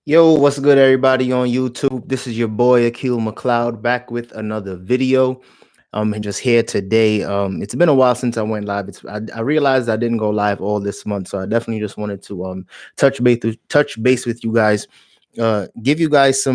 Yo, what's good, everybody on YouTube? This is your boy Akil McLeod back with another video. I'm just here today. It's been a while since I went live. I realized I didn't go live all this month, so I definitely just wanted to touch base with you guys, give you guys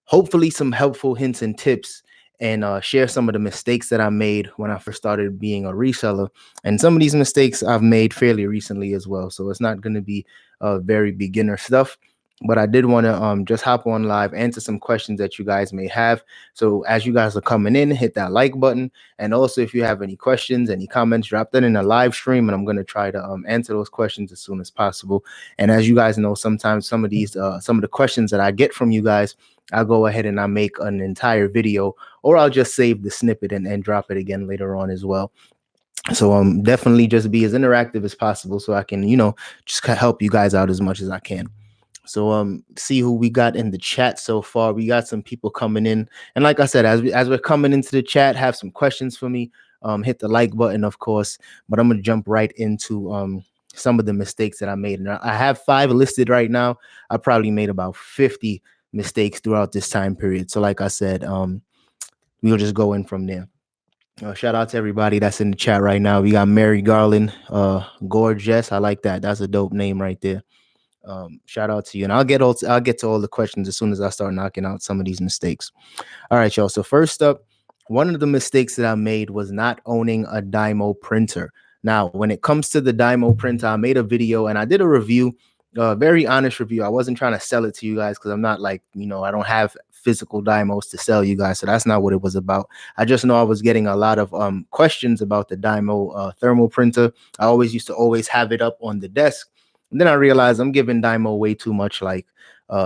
hopefully some helpful hints and tips, and share some of the mistakes that I made when I first started being a reseller, and some of these mistakes I've made fairly recently as well. So it's not going to be very beginner stuff, but I did want to just hop on live, answer some questions that you guys may have. So as you guys are coming in, hit that like button, and also if you have any questions, any comments, drop that in a live stream, and I'm going to try to answer those questions as soon as possible. And as you guys know, sometimes some of the questions that I get from you guys, I'll go ahead and I make an entire video, or I'll just save the snippet and drop it again later on as well. So definitely just be as interactive as possible so I can, just help you guys out as much as I can. So see who we got in the chat so far. We got some people coming in, and like I said, as we're coming into the chat, have some questions for me. Hit the like button, of course, but I'm gonna jump right into some of the mistakes that I made. And I have 5 listed right now. I probably made about 50 mistakes throughout this time period. So like I said, we'll just go in from there. Shout out to everybody that's in the chat right now. We got Mary Garland, Gorgeous. I like that. That's a dope name right there. Shout out to you, and I'll get to all the questions as soon as I start knocking out some of these mistakes. All right, y'all. So first up, one of the mistakes that I made was not owning a DYMO printer. Now, when it comes to the DYMO printer, I made a video and I did a review, a very honest review. I wasn't trying to sell it to you guys because I'm not like, I don't have physical DYMOs to sell you guys. So that's not what it was about. I just know I was getting a lot of questions about the DYMO thermal printer. I used to have it up on the desk. And then I realized I'm giving DYMO way too much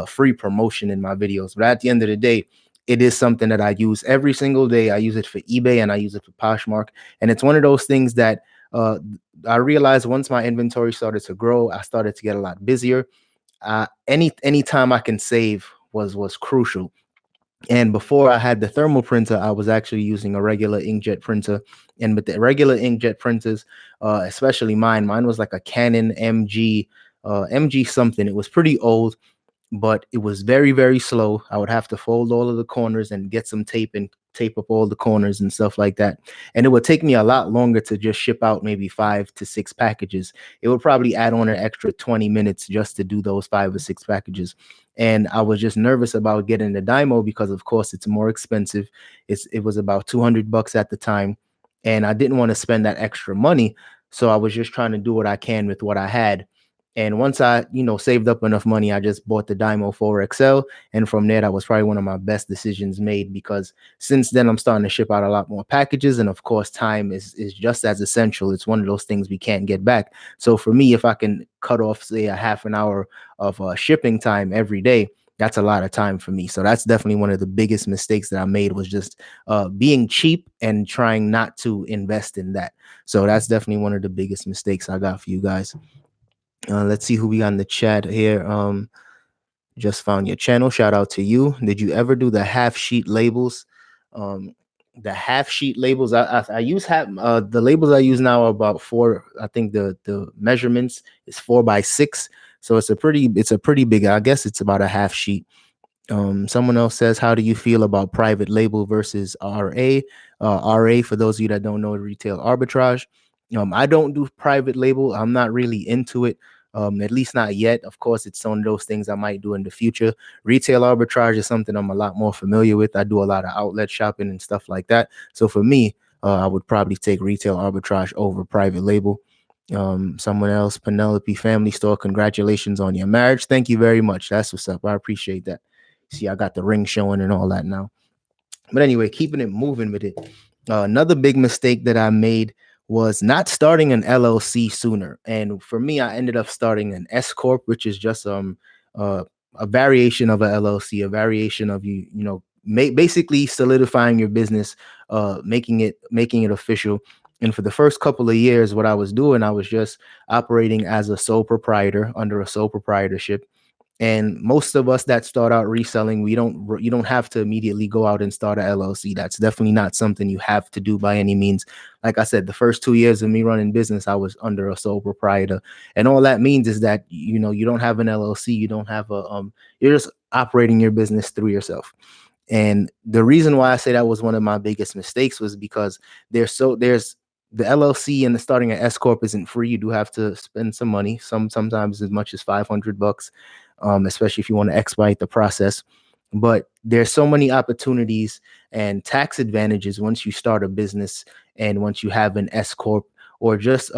free promotion in my videos. But at the end of the day, it is something that I use every single day. I use it for eBay and I use it for Poshmark. And it's one of those things that I realized once my inventory started to grow, I started to get a lot busier. Any time I can save was crucial. And before I had the thermal printer, I was actually using a regular inkjet printer. And with the regular inkjet printers, especially mine was like a Canon MG something. It was pretty old, but it was very, very slow. I would have to fold all of the corners and get some tape and tape up all the corners and stuff like that. And it would take me a lot longer to just ship out maybe 5 to 6 packages. It would probably add on an extra 20 minutes just to do those 5 or 6 packages. And I was just nervous about getting the DYMO because, of course, it's more expensive. It was about $200 at the time, and I didn't want to spend that extra money. So I was just trying to do what I can with what I had. And once I, saved up enough money, I just bought the DYMO 4XL. And from there, that was probably one of my best decisions made, because since then I'm starting to ship out a lot more packages. And of course, time is just as essential. It's one of those things we can't get back. So for me, if I can cut off, say, a half an hour of shipping time every day, that's a lot of time for me. So that's definitely one of the biggest mistakes that I made, was just being cheap and trying not to invest in that. So that's definitely one of the biggest mistakes I got for you guys. Let's see who we got in the chat here. Just found your channel. Shout out to you. Did you ever do the half sheet labels? The half sheet labels, I use the labels I use now are about 4. I think the measurements is 4x6. So it's a pretty big, I guess it's about a half sheet. Someone else says, how do you feel about private label versus RA? RA, for those of you that don't know, retail arbitrage. I don't do private label. I'm not really into it, at least not yet. Of course, it's one of those things I might do in the future. Retail arbitrage is something I'm a lot more familiar with. I do a lot of outlet shopping and stuff like that. So for me, I would probably take retail arbitrage over private label. Someone else, Penelope Family Store, congratulations on your marriage. Thank you very much. That's what's up. I appreciate that. See, I got the ring showing and all that now. But anyway, keeping it moving with it. Another big mistake that I made was not starting an LLC sooner. And for me, I ended up starting an S Corp, which is just a variation of a LLC, a variation of basically solidifying your business, making it official. And for the first couple of years, what I was doing, I was just operating as a sole proprietor under a sole proprietorship. And most of us that start out reselling, you don't have to immediately go out and start a LLC. That's definitely not something you have to do by any means. Like I said, the first 2 years of me running business, I was under a sole proprietor. And all that means is that, you don't have an LLC, you don't have you're just operating your business through yourself. And the reason why I say that was one of my biggest mistakes was because there's the LLC, and the starting an S corp isn't free. You do have to spend some money, sometimes as much as $500, especially if you want to expedite the process. But there's so many opportunities and tax advantages once you start a business and once you have an S corp, or just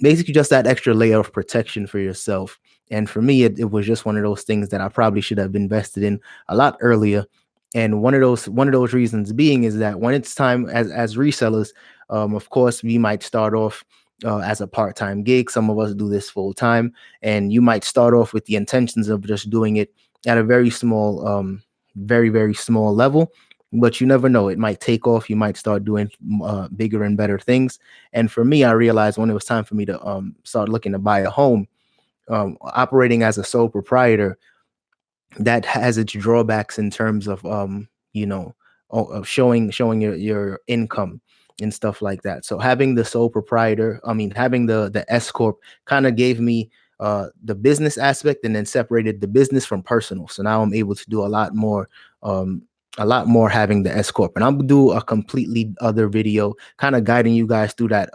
basically just that extra layer of protection for yourself. And for me, it was just one of those things that I probably should have invested in a lot earlier. And one of those reasons being is that when it's time as resellers, of course, we might start off as a part-time gig. Some of us do this full time, and you might start off with the intentions of just doing it at a very small, very, very small level. But you never know, it might take off. You might start doing bigger and better things. And for me, I realized when it was time for me to start looking to buy a home, operating as a sole proprietor, that has its drawbacks in terms of of showing your income and stuff like that. So having the sole proprietor, having the S corp, kind of gave me the business aspect, and then separated the business from personal. So now I'm able to do a lot more having the S corp. And I'll do a completely other video kind of guiding you guys through that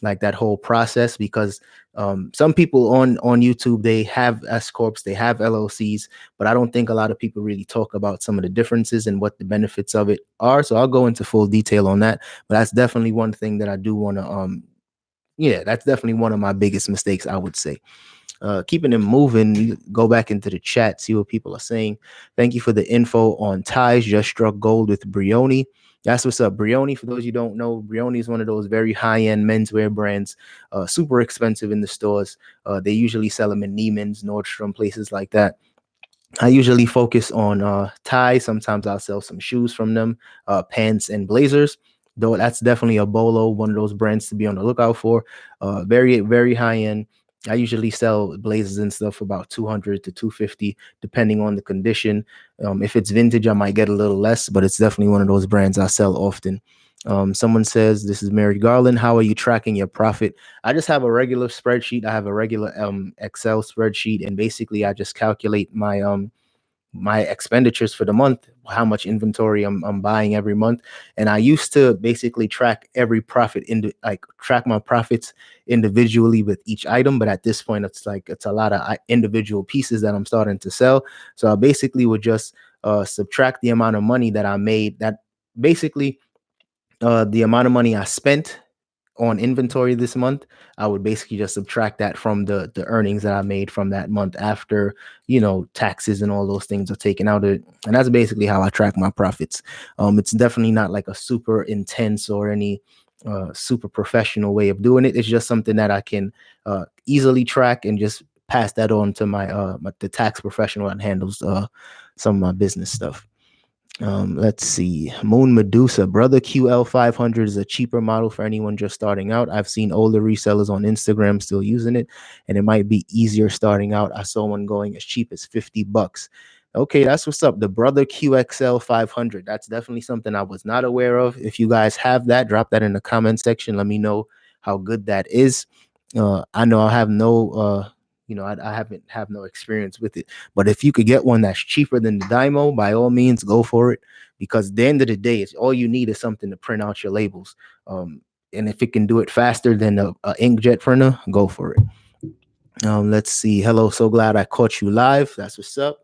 like that whole process, because some people on YouTube, they have S corps, they have LLCs, but I don't think a lot of people really talk about some of the differences and what the benefits of it are. So I'll go into full detail on that. But that's definitely one thing that I do want to that's definitely one of my biggest mistakes, I would say. Keeping it moving, go back into the chat, see what people are saying. Thank you for the info on ties. Just struck gold with Brioni. That's what's up. Brioni, for those you don't know, Brioni is one of those very high-end menswear brands, super expensive in the stores. They usually sell them in Neiman's, Nordstrom, places like that. I usually focus on ties. Sometimes I'll sell some shoes from them, pants and blazers. Though that's definitely a bolo, one of those brands to be on the lookout for. Very, very high end. I usually sell blazers and stuff for about 200 to 250, depending on the condition. If it's vintage, I might get a little less, but it's definitely one of those brands I sell often. Someone says, this is Mary Garland, how are you tracking your profit? I just have a regular spreadsheet. I have a regular Excel spreadsheet, and basically I just calculate my expenditures for the month, how much inventory I'm buying every month. And I used to basically track every profit track my profits individually with each item. But at this point, it's a lot of individual pieces that I'm starting to sell. So I basically would just subtract the amount of money that I made, that basically the amount of money I spent on inventory this month. I would basically just subtract that from the earnings that I made from that month after, taxes and all those things are taken out of it. And that's basically how I track my profits. It's definitely not like a super intense or any super professional way of doing it. It's just something that I can easily track and just pass that on to the tax professional that handles some of my business stuff. Let's see. Moon Medusa, Brother QL500 is a cheaper model for anyone just starting out. I've seen older resellers on Instagram still using it, and it might be easier starting out. I saw one going as cheap as $50. Okay, that's what's up. The Brother QXL 500. That's definitely something I was not aware of. If you guys have that, drop that in the comment section. Let me know how good that is. I know I have no I haven't have no experience with it, but if you could get one that's cheaper than the DYMO, by all means, go for it, because at the end of the day, it's all you need is something to print out your labels. And if it can do it faster than a inkjet printer, go for it. Let's see. Hello, so glad I caught you live. That's what's up.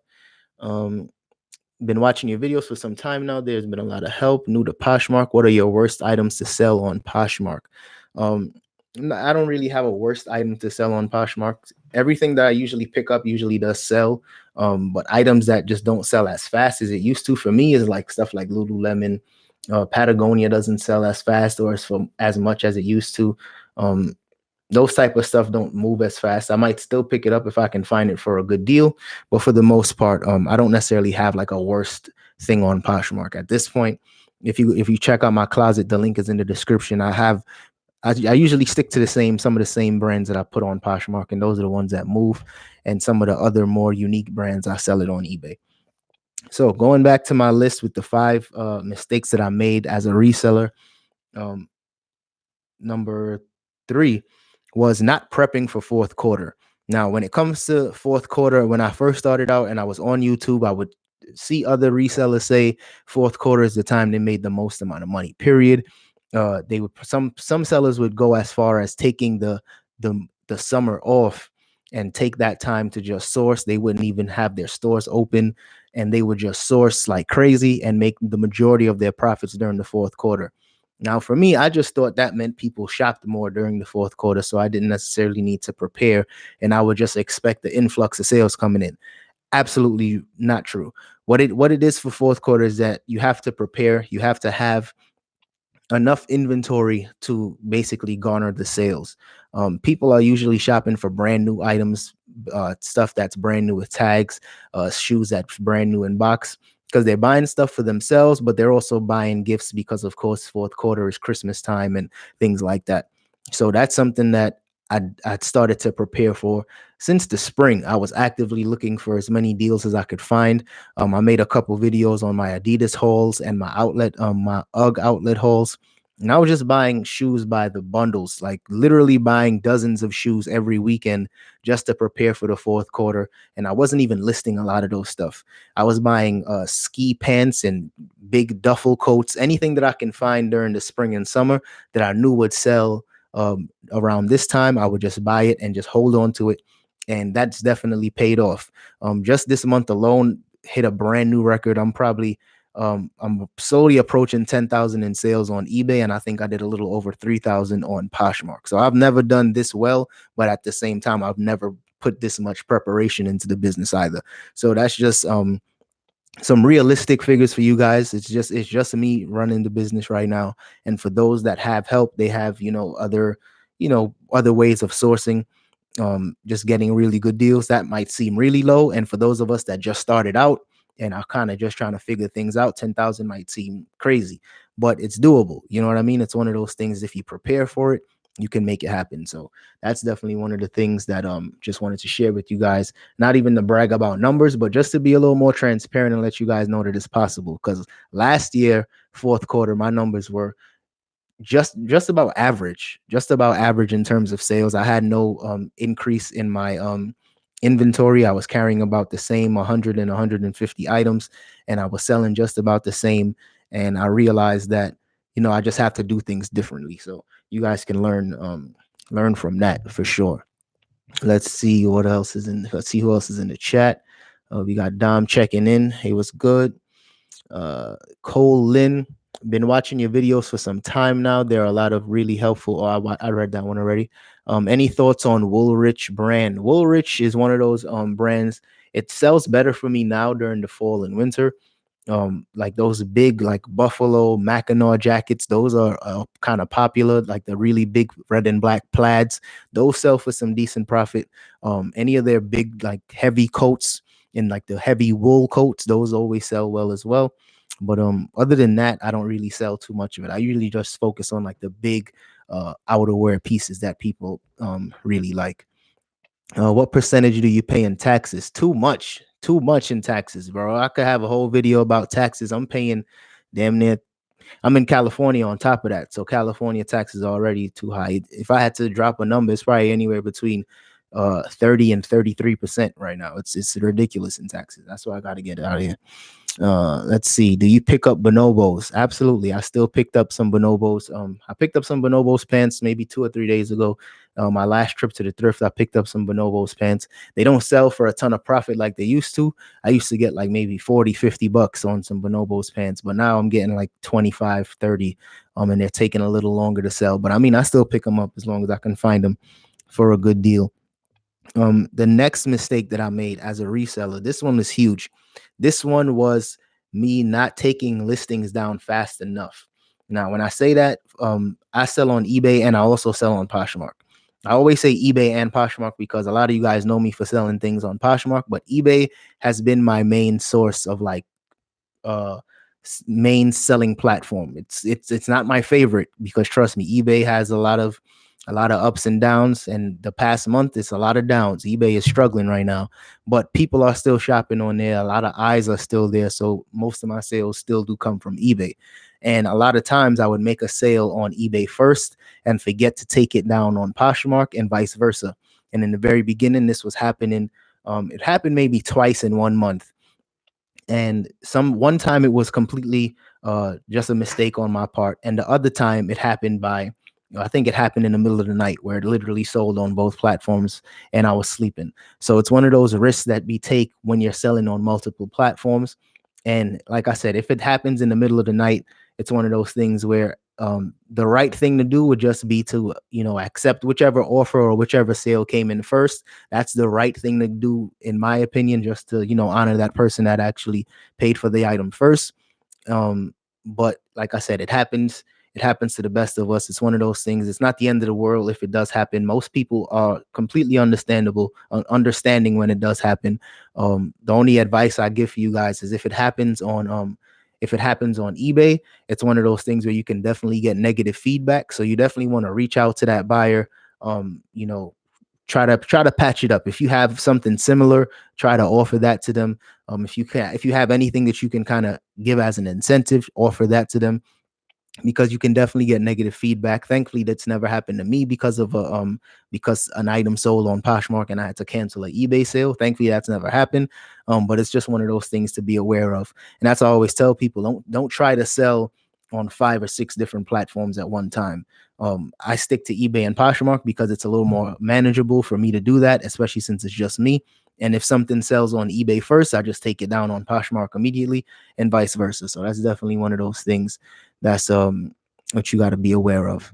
Been watching your videos for some time now. There's been a lot of help. New to Poshmark. What are your worst items to sell on Poshmark? I don't really have a worst item to sell on Poshmark. Everything that I usually pick up usually does sell. But items that just don't sell as fast as it used to for me is like stuff like Lululemon. Patagonia doesn't sell as fast or as much as it used to. Those type of stuff don't move as fast. I might still pick it up if I can find it for a good deal. But for the most part, I don't necessarily have like a worst thing on Poshmark at this point. If you check out my closet, the link is in the description. I have I usually stick to some of the same brands that I put on Poshmark, and those are the ones that move. And some of the other more unique brands, I sell it on eBay. So going back to my list with the 5 mistakes that I made as a reseller, um, number 3 was not prepping for fourth quarter. Now, when it comes to fourth quarter, when I first started out and I was on YouTube, I would see other resellers say fourth quarter is the time they made the most amount of money. Period. They would some sellers would go as far as taking the summer off and take that time to just source. They wouldn't even have their stores open, and they would just source like crazy and make the majority of their profits during the fourth quarter. Now, for me, I just thought that meant people shopped more during the fourth quarter, so I didn't necessarily need to prepare, and I would just expect the influx of sales coming in. Absolutely not true. What it is for fourth quarter is that you have to prepare. You have to have enough inventory to basically garner the sales. People are usually shopping for brand new items, stuff that's brand new with tags, shoes that's brand new in box, because they're buying stuff for themselves, but they're also buying gifts because, of course, fourth quarter is Christmas time and things like that. So that's something that I'd started to prepare for since the spring. I was actively looking for as many deals as I could find. I made a couple videos on my Adidas hauls and my UGG outlet hauls. And I was just buying shoes by the bundles, like literally buying dozens of shoes every weekend just to prepare for the fourth quarter. And I wasn't even listing a lot of those stuff. I was buying ski pants and big duffel coats, anything that I can find during the spring and summer that I knew would sell around this time. I would just buy it and just hold on to it. And that's definitely paid off. Just this month alone hit a brand new record. I'm slowly approaching 10,000 in sales on eBay, and I think I did a little over 3,000 on Poshmark. So I've never done this well, but at the same time, I've never put this much preparation into the business either. So that's just some realistic figures for you guys. It's just me running the business right now. And for those that have help, they have, other ways of sourcing, just getting really good deals. That might seem really low. And for those of us that just started out and are kind of just trying to figure things out, 10,000 might seem crazy, but it's doable. You know what I mean? It's one of those things, if you prepare for it, you can make it happen. So that's definitely one of the things that just wanted to share with you guys. Not even to brag about numbers, but just to be a little more transparent and let you guys know that it's possible. Because last year, fourth quarter, my numbers were just about average in terms of sales. I had no increase in my inventory. I was carrying about the same 100 and 150 items, and I was selling just about the same. And I realized that, I just have to do things differently. So you guys can learn from that for sure. Let's see what else is in. Let's see who else is in the chat. We got Dom checking in. Hey, what's good? Cole Lynn, been watching your videos for some time now. There are a lot of really helpful. I read that one already. Any thoughts on Woolrich Brand? Woolrich is one of those brands. It sells better for me now during the fall and winter. Like those big like buffalo Mackinac jackets, those are kind of popular, like the really big red and black plaids. Those sell for some decent profit. Any of their big like heavy coats and like the heavy wool coats, those always sell well as well. But other than that, I don't really sell too much of it. I usually just focus on like the big outerwear pieces that people really like. What percentage do you pay in taxes? Too much in taxes, bro. I could have a whole video about taxes. I'm paying damn near. I'm in California on top of that, so California taxes are already too high. If I had to drop a number, it's probably anywhere between 30 and 33% right now. It's ridiculous in taxes. That's why I got to get it out of here. Let's see. Do you pick up bonobos? Absolutely. I still picked up some bonobos. I picked up some bonobos pants maybe 2 or 3 days ago. My last trip to the thrift, I picked up some bonobos pants. They don't sell for a ton of profit like they used to. I used to get like maybe 40, 50 bucks on some bonobos pants, but now I'm getting like 25, 30. And they're taking a little longer to sell. But I mean, I still pick them up as long as I can find them for a good deal. The next mistake that I made as a reseller, this one was huge. This one was me not taking listings down fast enough. Now, when I say that, I sell on eBay and I also sell on Poshmark. I always say eBay and Poshmark because a lot of you guys know me for selling things on Poshmark, but eBay has been my main source of like main selling platform. It's not my favorite because trust me, eBay has a lot of ups and downs, and the past month it's a lot of downs. eBay is struggling right now, but people are still shopping on there. A lot of eyes are still there, so most of my sales still do come from eBay. And a lot of times I would make a sale on eBay first and forget to take it down on Poshmark and vice versa. And in the very beginning, this was happening. It happened maybe twice in 1 month, and one time it was completely just a mistake on my part, and the other time it happened by, I think it happened in the middle of the night where it literally sold on both platforms and I was sleeping. So it's one of those risks that we take when you're selling on multiple platforms. And like I said, if it happens in the middle of the night, it's one of those things where the right thing to do would just be to, accept whichever offer or whichever sale came in first. That's the right thing to do, in my opinion, just to, honor that person that actually paid for the item first. But like I said, it happens to the best of us. It's one of those things. It's not the end of the world if it does happen. Most people are completely understanding when it does happen. The only advice I give for you guys is if it happens on eBay, it's one of those things where you can definitely get negative feedback. So you definitely want to reach out to that buyer. Try to patch it up. If you have something similar, try to offer that to them. If you have anything that you can kind of give as an incentive, offer that to them, because you can definitely get negative feedback. Thankfully, that's never happened to me because an item sold on Poshmark and I had to cancel an eBay sale. Thankfully, that's never happened. But it's just one of those things to be aware of. And that's what I always tell people: don't try to sell on 5 or 6 different platforms at one time. I stick to eBay and Poshmark because it's a little more manageable for me to do that, especially since it's just me. And if something sells on eBay first, I just take it down on Poshmark immediately, and vice versa. So that's definitely one of those things that's what you got to be aware of.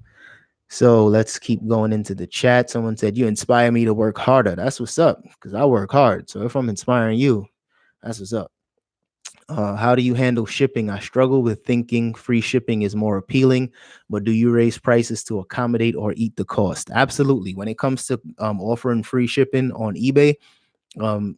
So let's keep going into the chat. Someone said, you inspire me to work harder. That's what's up, because I work hard. So if I'm inspiring you, that's what's up. How do you handle shipping? I struggle with thinking free shipping is more appealing, but do you raise prices to accommodate or eat the cost? Absolutely. When it comes to offering free shipping on eBay,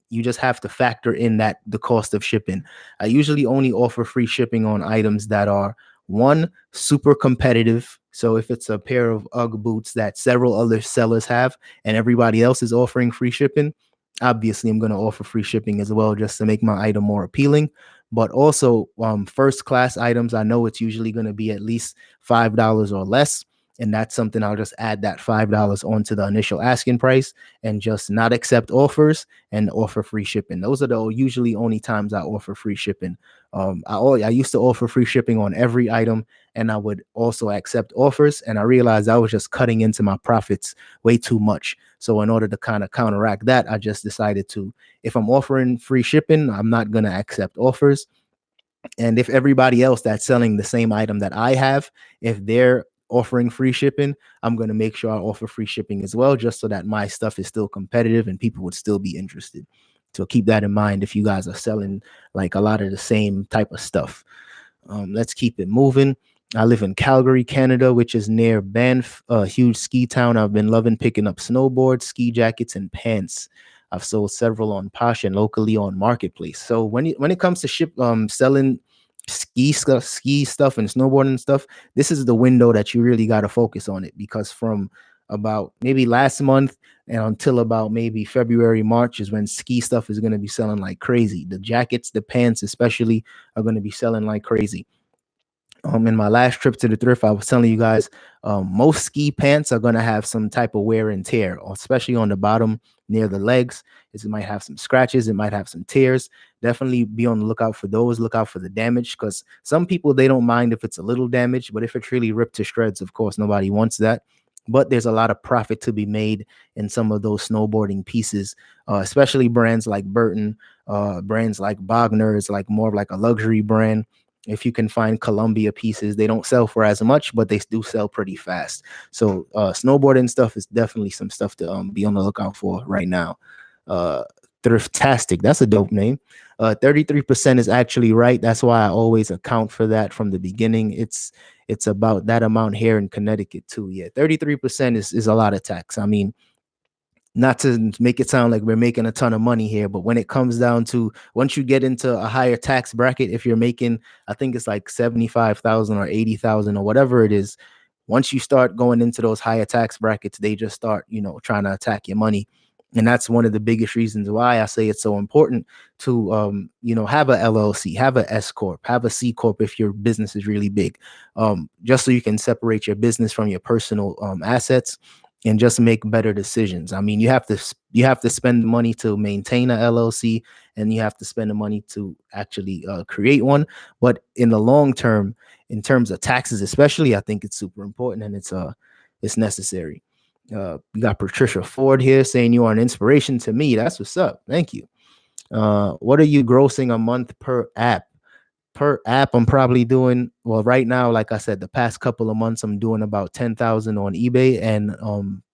you just have to factor in that the cost of shipping. I usually only offer free shipping on items that are, one, super competitive. So if it's a pair of UGG boots that several other sellers have and everybody else is offering free shipping, obviously I'm going to offer free shipping as well, just to make my item more appealing. But also first class items, I know it's usually going to be at least $5 or less. And that's something I'll just add that $5 onto the initial asking price and just not accept offers and offer free shipping. Those are the usually only times I offer free shipping. I used to offer free shipping on every item, and I would also accept offers. And I realized I was just cutting into my profits way too much. So in order to kind of counteract that, I just decided to, if I'm offering free shipping, I'm not going to accept offers. And if everybody else that's selling the same item that I have, if they're offering free shipping, I'm going to make sure I offer free shipping as well, just so that my stuff is still competitive and people would still be interested. So keep that in mind if you guys are selling like a lot of the same type of stuff. Let's keep it moving. I live in Calgary, Canada, which is near Banff, a huge ski town. I've been loving picking up snowboards, ski jackets, and pants. I've sold several on Posh and locally on Marketplace. So when it comes to selling ski stuff and snowboarding stuff, this is the window that you really got to focus on it, because from about maybe last month and until about maybe February, March is when ski stuff is going to be selling like crazy. The jackets, the pants especially, are going to be selling like crazy. In my last trip to the thrift, I was telling you guys, most ski pants are going to have some type of wear and tear, especially on the bottom near the legs. It might have some scratches. It might have some tears. Definitely be on the lookout for those. Look out for the damage, because some people, they don't mind if it's a little damage, but if it's really ripped to shreds, of course, nobody wants that. But there's a lot of profit to be made in some of those snowboarding pieces, especially brands like Burton, brands like Bogner is like more of like a luxury brand. If you can find Columbia pieces, they don't sell for as much, but they do sell pretty fast. So snowboarding stuff is definitely some stuff to be on the lookout for right now. Thriftastic, that's a dope name. 33% is actually right. That's why I always account for that from the beginning. It's about that amount here in Connecticut too. Yeah, 33% is a lot of tax. I mean, not to make it sound like we're making a ton of money here, but when it comes down to once you get into a higher tax bracket, if you're making, I think it's like 75,000 or 80,000 or whatever it is, once you start going into those higher tax brackets, they just start, trying to attack your money. And that's one of the biggest reasons why I say it's so important to, have a LLC, have a S corp, have a C corp if your business is really big, just so you can separate your business from your personal assets and just make better decisions. I mean, you have to spend money to maintain a LLC, and you have to spend the money to actually create one. But in the long term, in terms of taxes, especially, I think it's super important, and it's necessary. We got Patricia Ford here saying you are an inspiration to me. That's what's up. Thank you. What are you grossing a month per app? Per app, I'm probably doing, well, right now, like I said, the past couple of months, I'm doing about 10,000 on eBay, and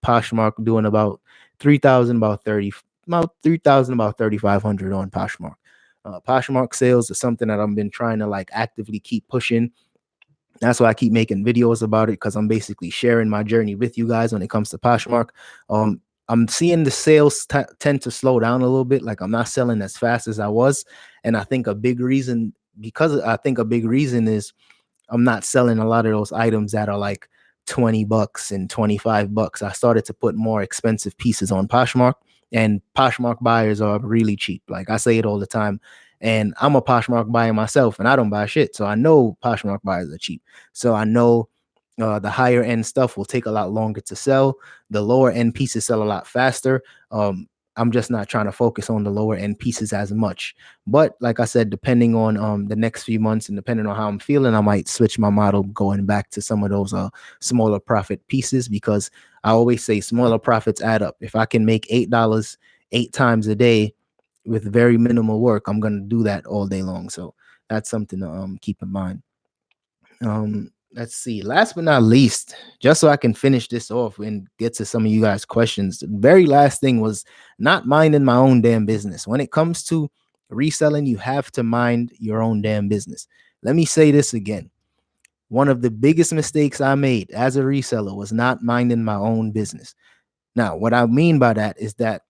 Poshmark doing about 3,000, about 3,000, about 3,500 on Poshmark. Poshmark sales is something that I've been trying to like actively keep pushing. That's why I keep making videos about it, because I'm basically sharing my journey with you guys when it comes to Poshmark. I'm seeing the sales tend to slow down a little bit. Like, I'm not selling as fast as I was. And I think a big reason is I'm not selling a lot of those items that are like $20 and $25. I started to put more expensive pieces on Poshmark, and Poshmark buyers are really cheap. Like, I say it all the time. And I'm a Poshmark buyer myself, and I don't buy shit. So I know Poshmark buyers are cheap. So I know the higher end stuff will take a lot longer to sell. The lower end pieces sell a lot faster. I'm just not trying to focus on the lower end pieces as much. But like I said, depending on the next few months and depending on how I'm feeling, I might switch my model going back to some of those smaller profit pieces, because I always say smaller profits add up. If I can make $8 8 times a day with very minimal work, I'm going to do that all day long. So that's something to keep in mind. Let's see. Last but not least, just so I can finish this off and get to some of you guys' questions, the very last thing was not minding my own damn business. When it comes to reselling, you have to mind your own damn business. Let me say this again. One of the biggest mistakes I made as a reseller was not minding my own business. Now, what I mean by that is that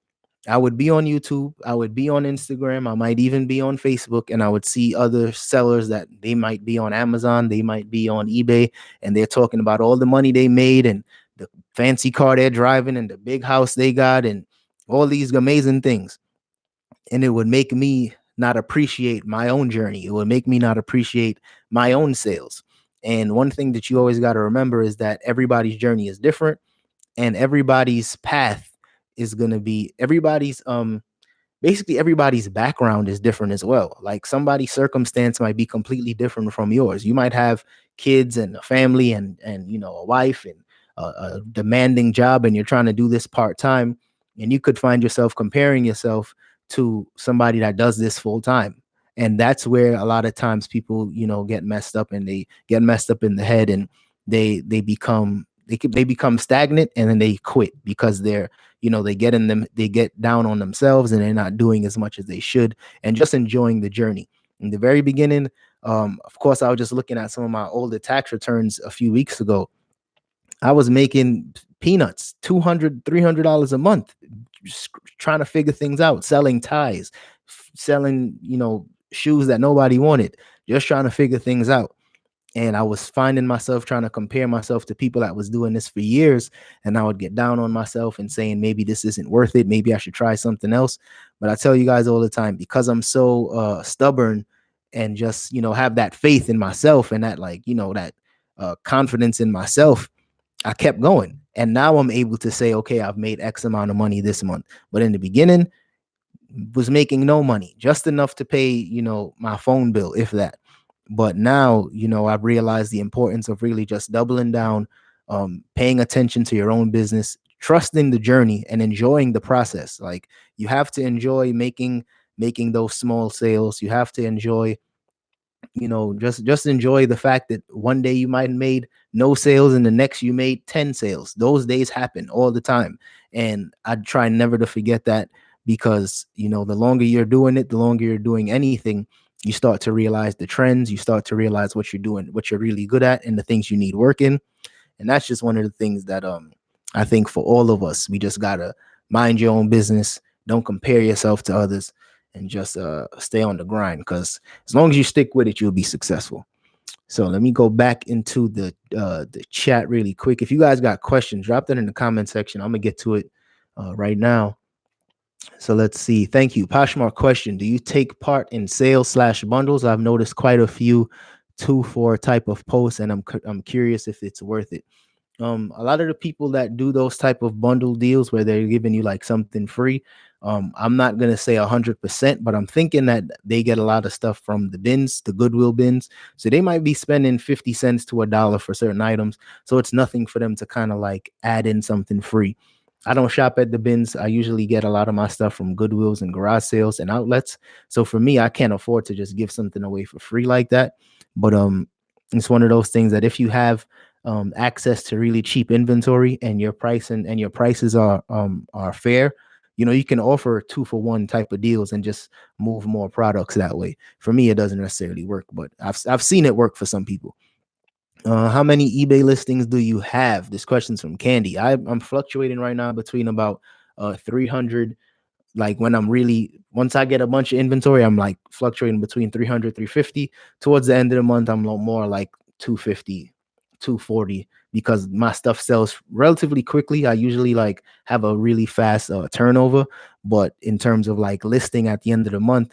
I would be on YouTube, I would be on Instagram, I might even be on Facebook, and I would see other sellers that they might be on Amazon, they might be on eBay, and they're talking about all the money they made and the fancy car they're driving and the big house they got and all these amazing things. And it would make me not appreciate my own journey. It would make me not appreciate my own sales. And one thing that you always got to remember is that everybody's journey is different, and everybody's path is going to be basically everybody's background is different as well. Like, somebody's circumstance might be completely different from yours. You might have kids and a family and a wife and a demanding job, and you're trying to do this part-time, and you could find yourself comparing yourself to somebody that does this full-time. And that's where a lot of times people get messed up, and they get messed up in the head, and they become stagnant, and then they quit because they get down on themselves, and they're not doing as much as they should and just enjoying the journey. In the very beginning, of course, I was just looking at some of my older tax returns a few weeks ago. I was making peanuts, $200, $300 a month, just trying to figure things out, selling ties, selling, shoes that nobody wanted, just trying to figure things out. And I was finding myself trying to compare myself to people that was doing this for years. And I would get down on myself and saying, maybe this isn't worth it. Maybe I should try something else. But I tell you guys all the time, because I'm so stubborn and just, have that faith in myself and that that confidence in myself, I kept going. And now I'm able to say, okay, I've made X amount of money this month. But in the beginning, was making no money, just enough to pay, my phone bill, if that. But now, I've realized the importance of really just doubling down, paying attention to your own business, trusting the journey, and enjoying the process. Like, you have to enjoy making those small sales. You have to enjoy, just enjoy the fact that one day you might have made no sales and the next you made 10 sales. Those days happen all the time. And I try never to forget that, because, the longer you're doing it, the longer you're doing anything, you start to realize the trends, you start to realize what you're doing, what you're really good at, and the things you need working. And that's just one of the things that I think for all of us, we just gotta mind your own business. Don't compare yourself to others, and just stay on the grind, because as long as you stick with it, you'll be successful. So let me go back into the chat really quick. If you guys got questions, drop that in the comment section. I'm gonna get to it right now. So let's see. Thank you. Poshmark question: do you take part in sales/bundles? I've noticed quite a few 2 for type of posts, and I'm curious if it's worth it. A lot of the people that do those type of bundle deals where they're giving you like something free, I'm not gonna say 100%, but I'm thinking that they get a lot of stuff from the bins, the Goodwill bins. So they might be spending 50 cents to $1 for certain items. So it's nothing for them to kind of like add in something free. I don't shop at the bins. I usually get a lot of my stuff from Goodwills and garage sales and outlets. So for me, I can't afford to just give something away for free like that. But it's one of those things that if you have access to really cheap inventory, and your prices are fair, you can offer 2 for 1 type of deals and just move more products that way. For me, it doesn't necessarily work, but I've seen it work for some people. How many eBay listings do you have? This question's from Candy. I'm fluctuating right now between about 300. Like when once I get a bunch of inventory, I'm like fluctuating between 300, 350. Towards the end of the month, I'm more like 250, 240, because my stuff sells relatively quickly. I usually like have a really fast turnover, but in terms of like listing at the end of the month,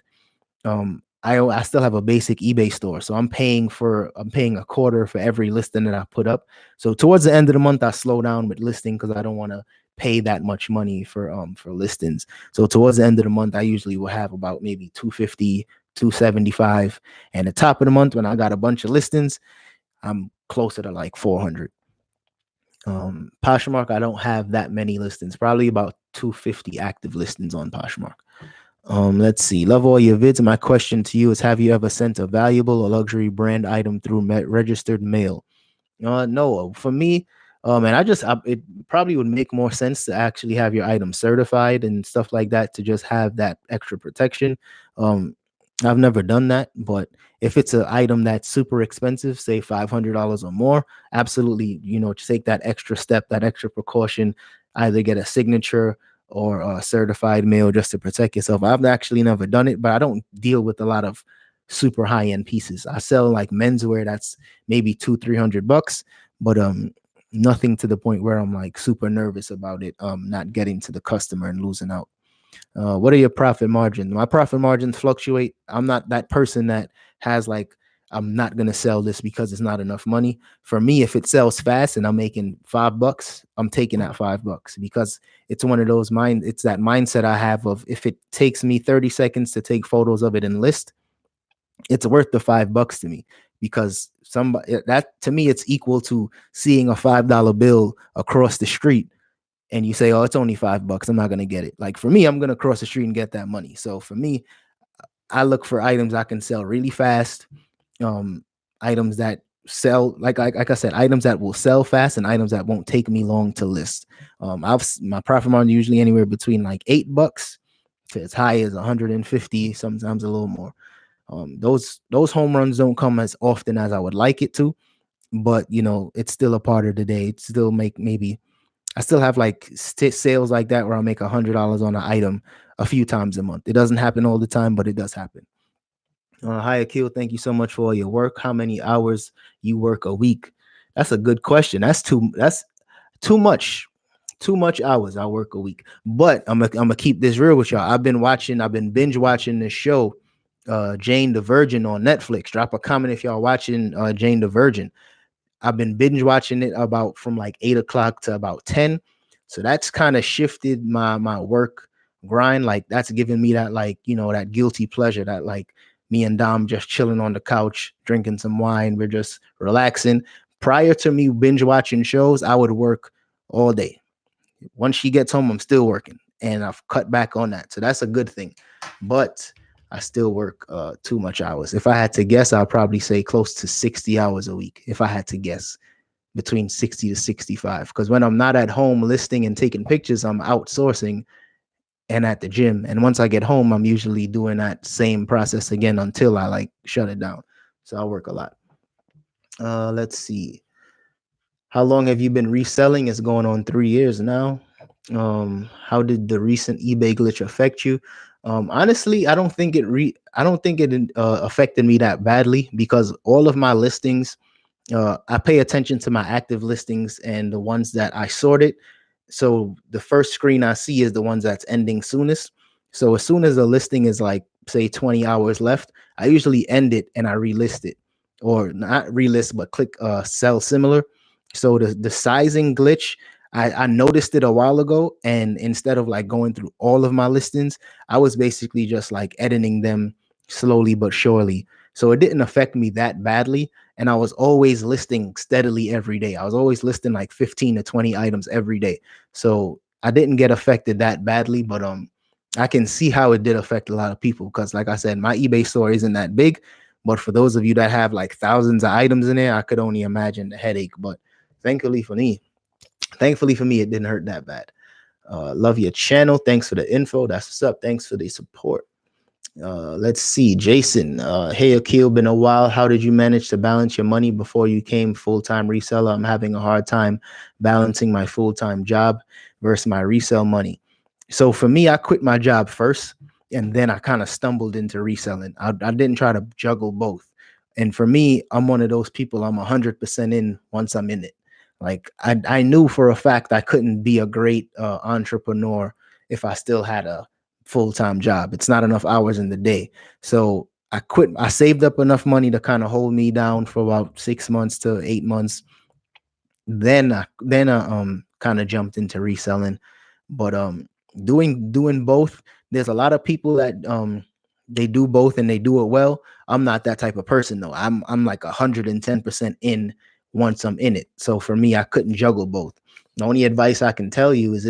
I still have a basic eBay store, so I'm paying a quarter for every listing that I put up. So towards the end of the month, I slow down with listing because I don't want to pay that much money for listings. So towards the end of the month, I usually will have about maybe 250, 275, and the top of the month when I got a bunch of listings, I'm closer to like 400. Poshmark, I don't have that many listings, probably about 250 active listings on Poshmark. Let's see. Love all your vids. My question to you is: have you ever sent a valuable or luxury brand item through registered mail? No. For me, and it probably would make more sense to actually have your item certified and stuff like that, to just have that extra protection. I've never done that, but if it's an item that's super expensive, say $500 or more, absolutely, take that extra step, that extra precaution, either get a signature or a certified mail just to protect yourself. I've actually never done it, but I don't deal with a lot of super high-end pieces. I sell like menswear that's maybe $200-300, but nothing to the point where I'm like super nervous about it not getting to the customer and losing out. What are your profit margins? My profit margins fluctuate. I'm not that person that has like, I'm not going to sell this because it's not enough money. For me, if it sells fast and I'm making $5, I'm taking that $5, because it's one of those it's that mindset I have of, if it takes me 30 seconds to take photos of it and list, it's worth the $5 to me, because that to me, it's equal to seeing a $5 bill across the street and you say, oh, it's only $5. I'm not going to get it. Like for me, I'm going to cross the street and get that money. So for me, I look for items I can sell really fast, items that sell, like I said, items that will sell fast and items that won't take me long to list. My profit margin usually anywhere between like $8 to as high as 150, sometimes a little more. Those home runs don't come as often as I would like it to, but it's still a part of the day. It still I still have like sales like that where I'll make $100 on an item a few times a month. It doesn't happen all the time, but it does happen. Hi, Akil. Thank you so much for all your work. How many hours you work a week? That's a good question. That's too much. Too much hours I work a week. But I'm gonna keep this real with y'all. I've been binge watching this show, Jane the Virgin on Netflix. Drop a comment if y'all watching Jane the Virgin. I've been binge watching it about from like 8 o'clock to about 10. So that's kind of shifted my work grind. Like that's giving me that, like, that guilty pleasure, that like me and Dom just chilling on the couch, drinking some wine. We're just relaxing. Prior to me binge watching shows, I would work all day. Once she gets home, I'm still working, and I've cut back on that. So that's a good thing. But I still work too much hours. If I had to guess, I'll probably say close to 60 hours a week. If I had to guess, between 60 to 65. Because when I'm not at home listing and taking pictures, I'm outsourcing and at the gym. And once I get home, I'm usually doing that same process again until I like shut it down. So I work a lot. Let's see. How long have you been reselling? It's going on 3 years now. How did the recent eBay glitch affect you? Honestly, I don't think it affected me that badly, because all of my listings, I pay attention to my active listings and the ones that I sorted. So the first screen I see is the ones that's ending soonest. So as soon as a listing is like, say, 20 hours left, I usually end it and I relist it, or not relist, but click sell similar. So the sizing glitch, I noticed it a while ago, and instead of like going through all of my listings, I was basically just like editing them slowly but surely. So it didn't affect me that badly, and I was always listing steadily every day. I was always listing like 15 to 20 items every day. So I didn't get affected that badly, but I can see how it did affect a lot of people, because like I said, my eBay store isn't that big. But for those of you that have like thousands of items in there, I could only imagine the headache. But thankfully for me, it didn't hurt that bad. Love your channel. Thanks for the info. That's what's up. Thanks for the support. Let's see, Jason. Hey, Akil, been a while. How did you manage to balance your money before you came full-time reseller? I'm having a hard time balancing my full-time job versus my resale money. So for me, I quit my job first, and then I kind of stumbled into reselling. I didn't try to juggle both. And for me, I'm one of those people, I'm 100% in once I'm in it. Like I knew for a fact I couldn't be a great entrepreneur if I still had a full-time job. It's not enough hours in the day. So I quit. I saved up enough money to kind of hold me down for about 6 months to 8 months. Then I kind of jumped into reselling. But doing both, there's a lot of people that they do both and they do it well. I'm not that type of person though. I'm like 110% in once I'm in it. So for me, I couldn't juggle both. The only advice I can tell you is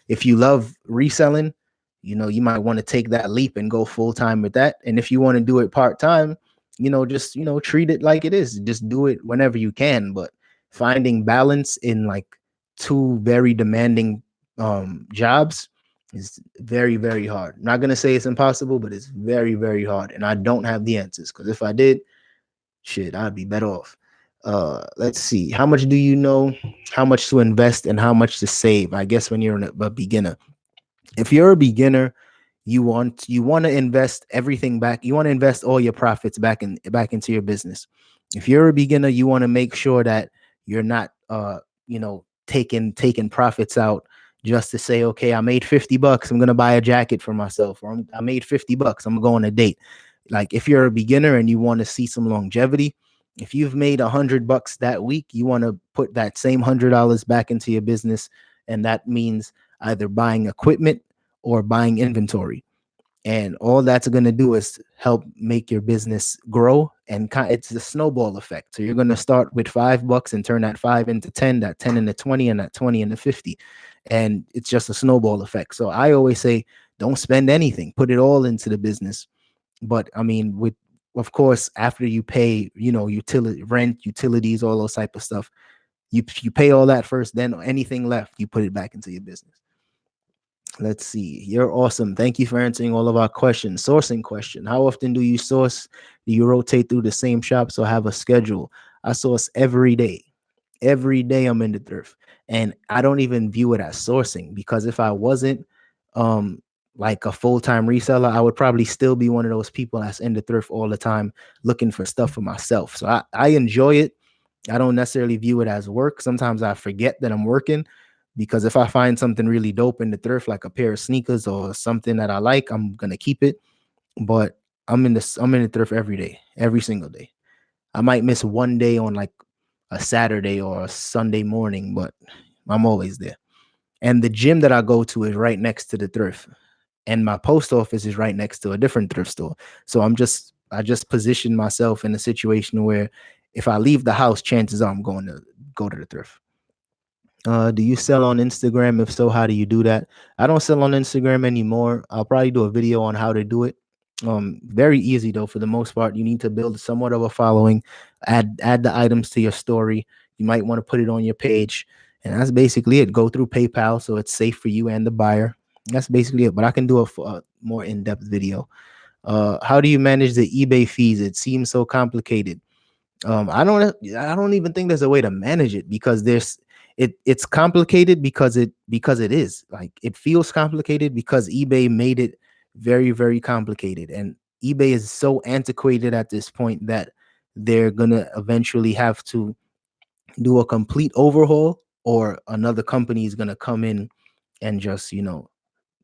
if you love reselling, you might want to take that leap and go full time with that. And if you want to do it part time, just treat it like it is. Just do it whenever you can. But finding balance in like two very demanding jobs is very, very hard. I'm not gonna say it's impossible, but it's very, very hard. And I don't have the answers, because if I did, shit, I'd be better off. Let's see. How much do you know how much to invest and how much to save? I guess when you're a beginner. If you're a beginner, you want to invest everything back. You want to invest all your profits back into your business. If you're a beginner, you want to make sure that you're not taking profits out just to say, okay, I made $50, I'm gonna buy a jacket for myself, or I made $50, I'm gonna go on a date. Like if you're a beginner and you want to see some longevity, if you've made $100 that week, you want to put that same $100 back into your business, and that means either buying equipment or buying inventory. And all that's going to do is help make your business grow. And it's the snowball effect. So you're going to start with $5 and turn that 5 into 10, that 10 into 20, and that 20 into 50. And it's just a snowball effect. So I always say, don't spend anything, put it all into the business. But I mean, of course, after you pay, rent, utilities, all those type of stuff, you pay all that first, then anything left, you put it back into your business. Let's see. You're awesome. Thank you for answering all of our questions. Sourcing question. How often do you source? Do you rotate through the same shops or have a schedule? I source every day. Every day I'm in the thrift. And I don't even view it as sourcing, because if I wasn't like a full-time reseller, I would probably still be one of those people that's in the thrift all the time looking for stuff for myself. So I enjoy it. I don't necessarily view it as work. Sometimes I forget that I'm working, because if I find something really dope in the thrift, like a pair of sneakers or something that I like, I'm gonna keep it. But I'm in the thrift every day, every single day. I might miss one day on like a Saturday or a Sunday morning, but I'm always there. And the gym that I go to is right next to the thrift, and my post office is right next to a different thrift store. So I just position myself in a situation where if I leave the house, chances are I'm going to go to the thrift. Do you sell on Instagram? If so, how do you do that? I don't sell on Instagram anymore. I'll probably do a video on how to do it. Very easy though. For the most part, you need to build somewhat of a following, add the items to your story. You might want to put it on your page, and that's basically it. Go through PayPal so it's safe for you and the buyer. That's basically it. But I can do a more in-depth video. How do you manage the eBay fees? It seems so complicated. I don't even think there's a way to manage it, because it's complicated because it is like, it feels complicated because eBay made it very, very complicated, and eBay is so antiquated at this point that they're gonna eventually have to do a complete overhaul, or another company is gonna come in and just,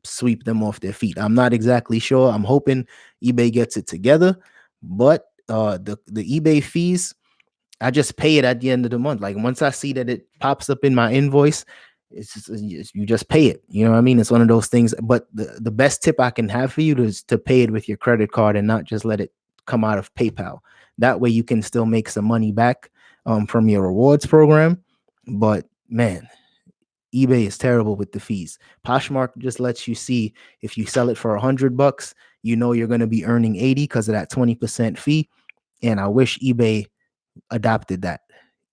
sweep them off their feet. I'm not exactly sure. I'm hoping eBay gets it together, but the eBay fees, I just pay it at the end of the month. Like, once I see that it pops up in my invoice, you just pay it. You know what I mean? It's one of those things. But the best tip I can have for you is to pay it with your credit card and not just let it come out of PayPal. That way you can still make some money back from your rewards program. But man, eBay is terrible with the fees. Poshmark just lets you see, if you sell it for $100, you're going to be earning 80 because of that 20% fee. And I wish eBay adopted that.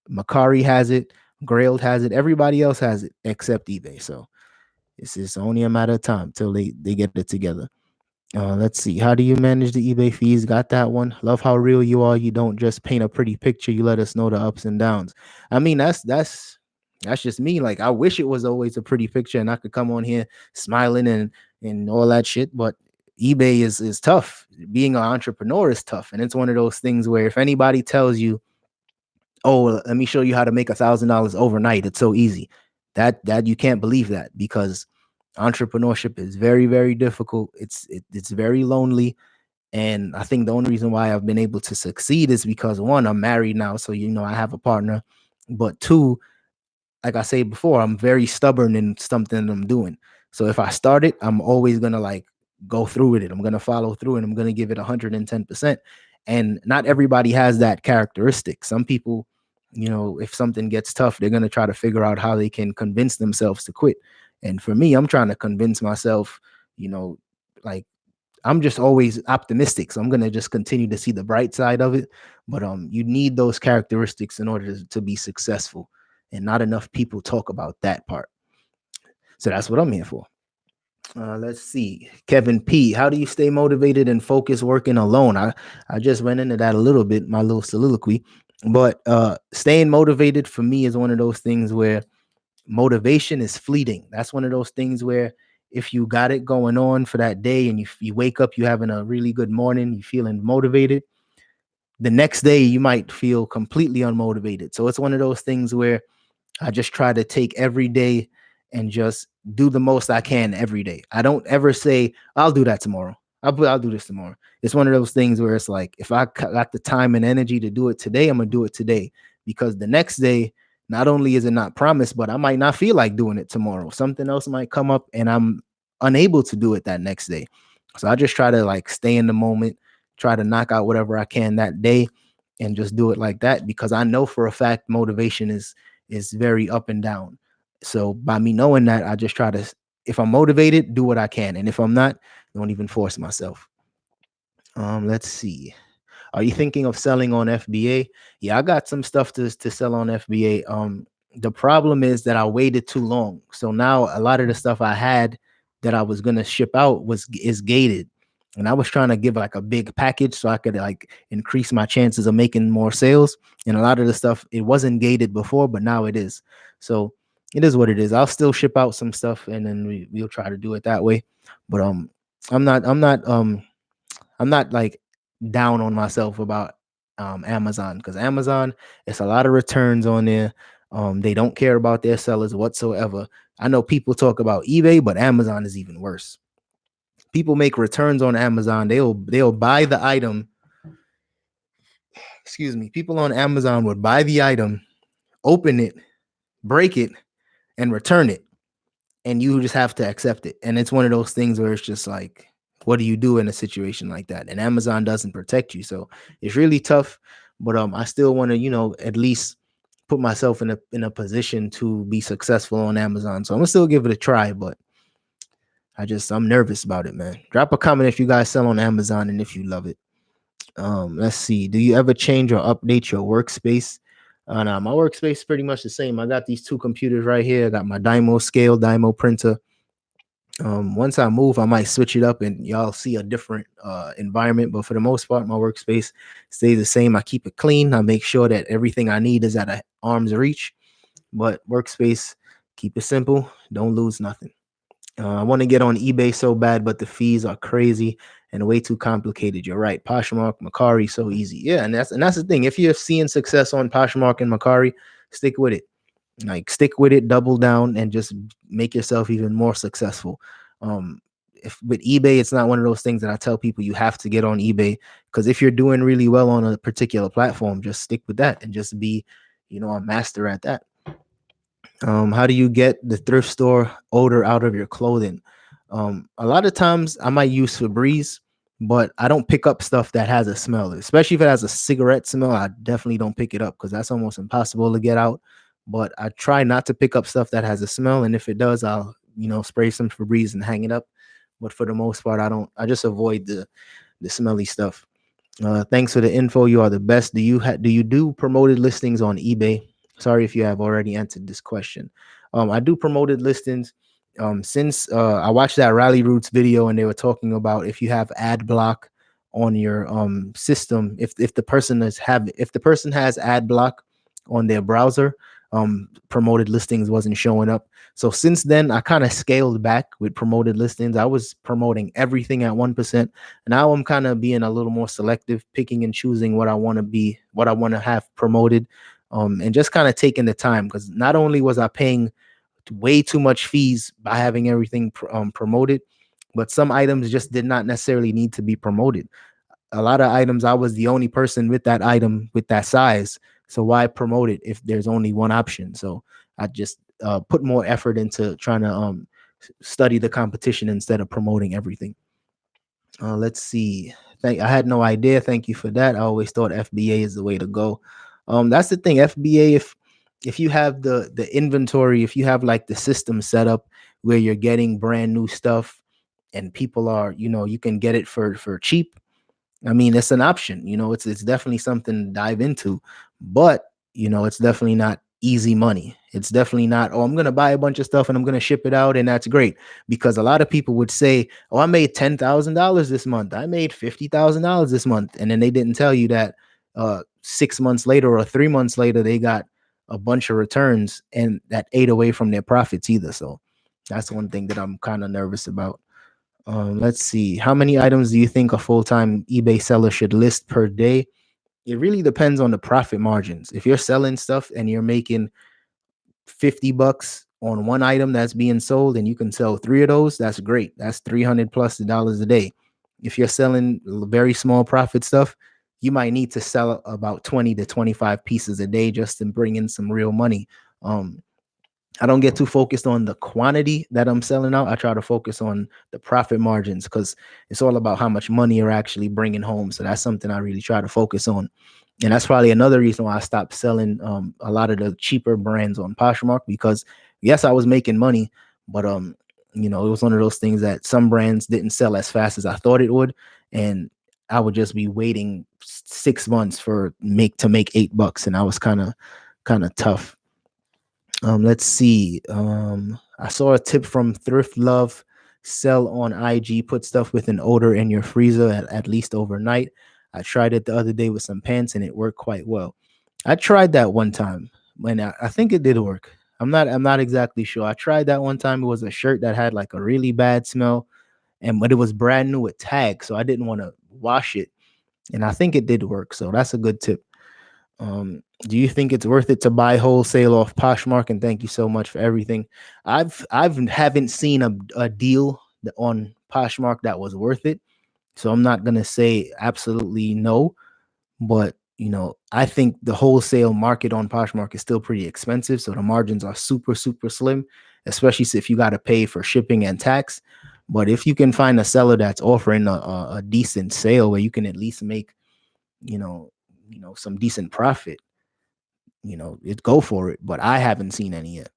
Macari has it, Grailed has it, everybody else has it except eBay. So it's only a matter of time till they get it together. Let's see. How do you manage the eBay fees? Got that one. Love how real you are. You don't just paint a pretty picture. You let us know the ups and downs. I mean, that's just me. Like, I wish it was always a pretty picture and I could come on here smiling and all that shit. But eBay is tough. Being an entrepreneur is tough, and it's one of those things where if anybody tells you, "Oh, let me show you how to make $1,000 overnight," it's so easy. That you can't believe that, because entrepreneurship is very, very difficult. It's very lonely, and I think the only reason why I've been able to succeed is because, one, I'm married now, so I have a partner, but two, like I said before, I'm very stubborn in something I'm doing. So if I start it, I'm always gonna like go through with it. I'm gonna follow through, and I'm gonna give it 110%. And not everybody has that characteristic. Some people, if something gets tough, they're gonna try to figure out how they can convince themselves to quit. And for me, I'm trying to convince myself, like, I'm just always optimistic. So I'm gonna just continue to see the bright side of it. But you need those characteristics in order to be successful. And not enough people talk about that part. So that's what I'm here for. Let's see. Kevin P. How do you stay motivated and focused working alone? I just went into that a little bit, my little soliloquy. But staying motivated for me is one of those things where motivation is fleeting. That's one of those things where if you got it going on for that day and you wake up, you having a really good morning, you feeling motivated, the next day you might feel completely unmotivated. So it's one of those things where I just try to take every day and just do the most I can every day. I don't ever say, I'll do that tomorrow. I'll do this tomorrow. It's one of those things where it's like, if I got the time and energy to do it today, I'm going to do it today, because the next day, not only is it not promised, but I might not feel like doing it tomorrow. Something else might come up and I'm unable to do it that next day. So I just try to like stay in the moment, try to knock out whatever I can that day and just do it like that, because I know for a fact motivation is very up and down. So by me knowing that, I just try to, if I'm motivated, do what I can. And if I'm not, don't even force myself. Let's see. Are you thinking of selling on FBA? Yeah, I got some stuff to sell on FBA. The problem is that I waited too long. So now a lot of the stuff I had that I was gonna ship out is gated. And I was trying to give like a big package so I could like increase my chances of making more sales. And a lot of the stuff, it wasn't gated before, but now it is. So it is what it is. I'll still ship out some stuff and then we'll try to do it that way. But I'm not like down on myself about Amazon, because Amazon, it's a lot of returns on there. They don't care about their sellers whatsoever. I know people talk about eBay, but Amazon is even worse. People make returns on Amazon. They'll buy the item. Excuse me. People on Amazon would buy the item, open it, break it, and return it. And you just have to accept it. And it's one of those things where it's just like, what do you do in a situation like that? And Amazon doesn't protect you. So it's really tough. But I still want to, at least put myself in a position to be successful on Amazon. So I'm gonna still give it a try, but I'm nervous about it, man. Drop a comment if you guys sell on Amazon and if you love it. Let's see. Do you ever change or update your workspace? No, my workspace is pretty much the same. I got these two computers right here. I got my DYMO scale, DYMO printer. Once I move, I might switch it up and y'all see a different environment. But for the most part, my workspace stays the same. I keep it clean. I make sure that everything I need is at an arm's reach. but Workspace, keep it simple. Don't lose nothing. I want to get on eBay so bad, but the fees are crazy and way too complicated. You're right. Poshmark, Macari, so easy. Yeah, and that's the thing. If you're seeing success on Poshmark and Macari, stick with it. Like stick with it, double down, and just make yourself even more successful. Um, if with eBay, it's not one of those things that I tell people you have to get on eBay, because if you're doing really well on a particular platform, just stick with that and just be, a master at that. How do you get the thrift store odor out of your clothing? A lot of times I might use Febreze, but I don't pick up stuff that has a smell, especially if it has a cigarette smell. I definitely don't pick it up because that's almost impossible to get out. But I try not to pick up stuff that has a smell, and if it does, I'll spray some Febreze and hang it up. But for the most part, I don't. I just avoid the smelly stuff. Thanks for the info. You are the best. Do you do promoted listings on eBay? Sorry if you have already answered this question. I do promoted listings. Since I watched that Rally Roots video and they were talking about if you have ad block on your system, if the person has ad block on their browser, promoted listings wasn't showing up. So since then, I kind of scaled back with promoted listings. I was promoting everything at 1%. Now I'm kind of being a little more selective, picking and choosing what I want to have promoted, and just kind of taking the time, because not only was I paying way too much fees by having everything promoted, but some items just did not necessarily need to be promoted. A lot of items, I was the only person with that item with that size. So why promote it if there's only one option? So I just put more effort into trying to study the competition instead of promoting everything. Let's see. I had no idea. Thank you for that. I always thought FBA is the way to go. That's the thing. FBA, if you have the inventory, if you have like the system set up where you're getting brand new stuff and people are, you can get it for cheap. I mean, it's an option, it's definitely something to dive into, but it's definitely not easy money. It's definitely not, oh, I'm going to buy a bunch of stuff and I'm going to ship it out and that's great. Because a lot of people would say, oh, I made $10,000 this month. I made $50,000 this month. And then they didn't tell you that 6 months later or 3 months later, they got a bunch of returns and that ate away from their profits either. So that's one thing that I'm kind of nervous about. Let's see. How many items do you think a full-time eBay seller should list per day? It really depends on the profit margins. If you're selling stuff and you're making $50 on one item that's being sold and you can sell 3 of those, that's great. That's $300+ a day. If you're selling very small profit stuff, you might need to sell about 20 to 25 pieces a day just to bring in some real money. I don't get too focused on the quantity that I'm selling out. I try to focus on the profit margins because it's all about how much money you're actually bringing home. So that's something I really try to focus on. And that's probably another reason why I stopped selling a lot of the cheaper brands on Poshmark, because yes, I was making money, but it was one of those things that some brands didn't sell as fast as I thought it would. And I would just be waiting 6 months to make $8. And I was kind of tough. Let's see. I saw a tip from Thrift Love: sell on IG, put stuff with an odor in your freezer at least overnight. I tried it the other day with some pants and it worked quite well. I tried that one time when I think it did work. I'm not exactly sure. I tried that one time. It was a shirt that had like a really bad smell, but it was brand new with tags, so I didn't want to wash it. And I think it did work. So that's a good tip. Do you think it's worth it to buy wholesale off Poshmark? And thank you so much for everything. Haven't seen a deal on Poshmark that was worth it. So I'm not gonna say absolutely no, but I think the wholesale market on Poshmark is still pretty expensive. So the margins are super, super slim, especially if you got to pay for shipping and tax. But if you can find a seller that's offering a decent sale where you can at least make, some decent profit, it go for it. But I haven't seen any yet.